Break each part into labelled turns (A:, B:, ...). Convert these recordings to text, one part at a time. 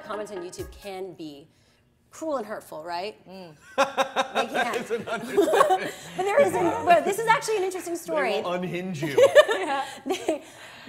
A: comments on YouTube can be cruel and hurtful, right? They can.
B: It's an understatement.
A: But this is actually an interesting story.
B: They will unhinge you.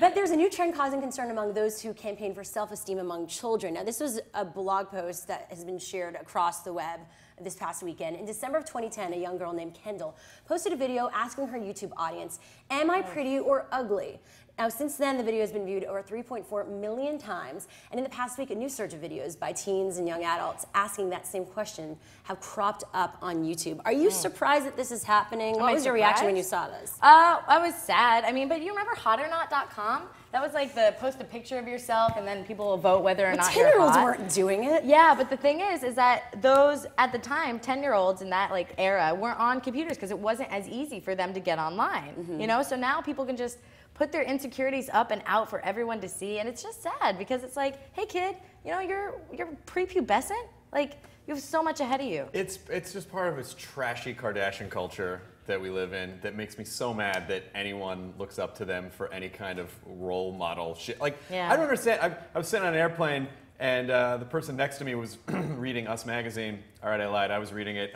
A: But there's a new trend causing concern among those who campaign for self-esteem among children. Now, this was a blog post that has been shared across the web this past weekend. In December of 2010, a young girl named Kendall posted a video asking her YouTube audience, "Am I pretty or ugly?" Now, since then, the video has been viewed over 3.4 million times, and in the past week, a new surge of videos by teens and young adults asking that same question have cropped up on YouTube. Are you surprised that this is happening? What was your reaction when you saw this?
C: I was sad. I mean, but you remember hotornot.com? That was like the post a picture of yourself and then people will vote whether or not you're hot.
A: 10-year-olds weren't doing it.
C: Yeah, but the thing is that those, at the time, 10-year-olds in that like era weren't on computers because it wasn't as easy for them to get online, you know? So now people can just put their insecurities up and out for everyone to see, and it's just sad because it's like, hey kid, you know, you're prepubescent, like you have so much ahead of you.
B: It's just part of this trashy Kardashian culture that we live in that makes me so mad that anyone looks up to them for any kind of role model shit. Like, I don't understand. I was sitting on an airplane and the person next to me was reading Us Magazine. All right, I lied. I was reading it.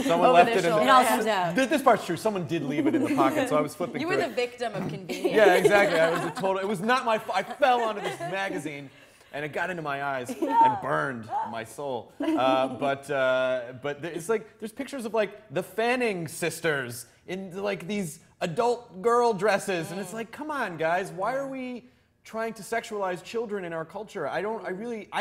B: Someone left it in the...
A: It all comes out.
B: This part's true. Someone did leave it in the pocket, so I was flipping
C: You
B: through
C: were
B: it.
C: the victim of convenience.
B: Yeah, exactly. I was a total... It was not my fault. I fell onto this magazine, and it got into my eyes and burned my soul. But it's like there's pictures of like the Fanning sisters in like these adult girl dresses, and it's like, come on, guys, why are we trying to sexualize children in our culture? I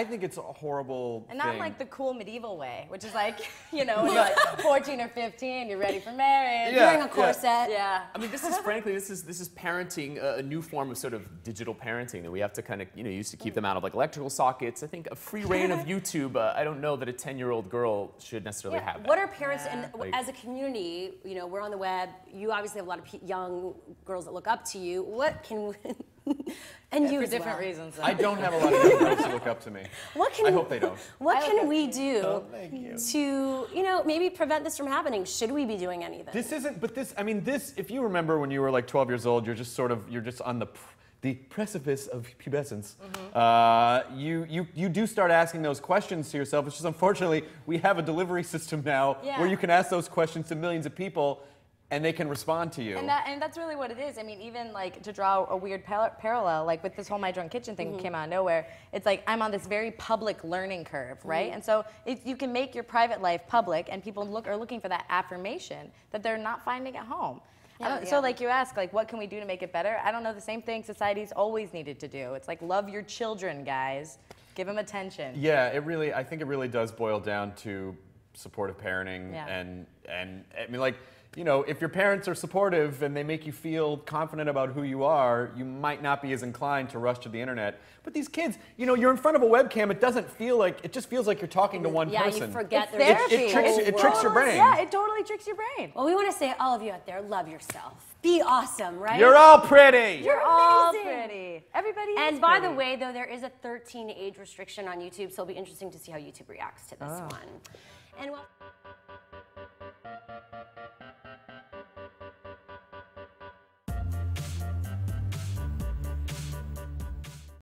B: think it's a horrible
C: And not
B: thing.
C: like the cool medieval way, which is like, you know, when you're like 14 or 15, you're ready for marriage.
B: Yeah.
A: Wearing a corset.
C: Yeah.
D: I mean, this is frankly, this is parenting, a new form of sort of digital parenting that we have to kind of, you know, used to keep them out of like electrical sockets. I think a free reign of YouTube. I don't know that a 10-year-old girl should necessarily have that.
A: What are parents, and
D: Like-
A: as a community, you know, we're on the web, you obviously have a lot of young girls that look up to you. What can, and you
C: For
A: as
C: different
A: well.
C: reasons.
B: I don't have a lot of young girls to look up to me. I hope they don't.
A: What can we do
B: Oh, thank you.
A: to, you know, maybe prevent this from happening? Should we be doing anything?
B: This isn't, but this, I mean, this, if you remember when you were like 12 years old, you're just on the precipice of pubescence. You do start asking those questions to yourself. It's just unfortunately, we have a delivery system now where you can ask those questions to millions of people and they can respond to you.
C: And that's really what it is. I mean, even like to draw a weird parallel, like with this whole My Drunk Kitchen thing that came out of nowhere, it's like I'm on this very public learning curve, right? And so you can make your private life public and people are looking for that affirmation that they're not finding at home. So like you ask, like what can we do to make it better? I don't know, the same thing society's always needed to do. It's like love your children, guys. Give them attention.
B: Yeah, I think it really does boil down to supportive parenting
C: Yeah.
B: and I mean, like, you know, if your parents are supportive and they make you feel confident about who you are, you might not be as inclined to rush to the internet. But these kids, you know, you're in front of a webcam, it just feels like you're talking to one person.
A: Yeah, you forget
C: It's
A: there's
C: therapy.
B: It tricks your brain.
C: Yeah, it totally tricks your brain.
A: Well, we want to say, all of you out there, love yourself. Be awesome, right?
B: You're all pretty!
C: You're all
A: amazing.
C: pretty. Everybody is
A: And by
C: pretty.
A: the way, though, there is a 13 age restriction on YouTube, so it'll be interesting to see how YouTube reacts to this one. And well.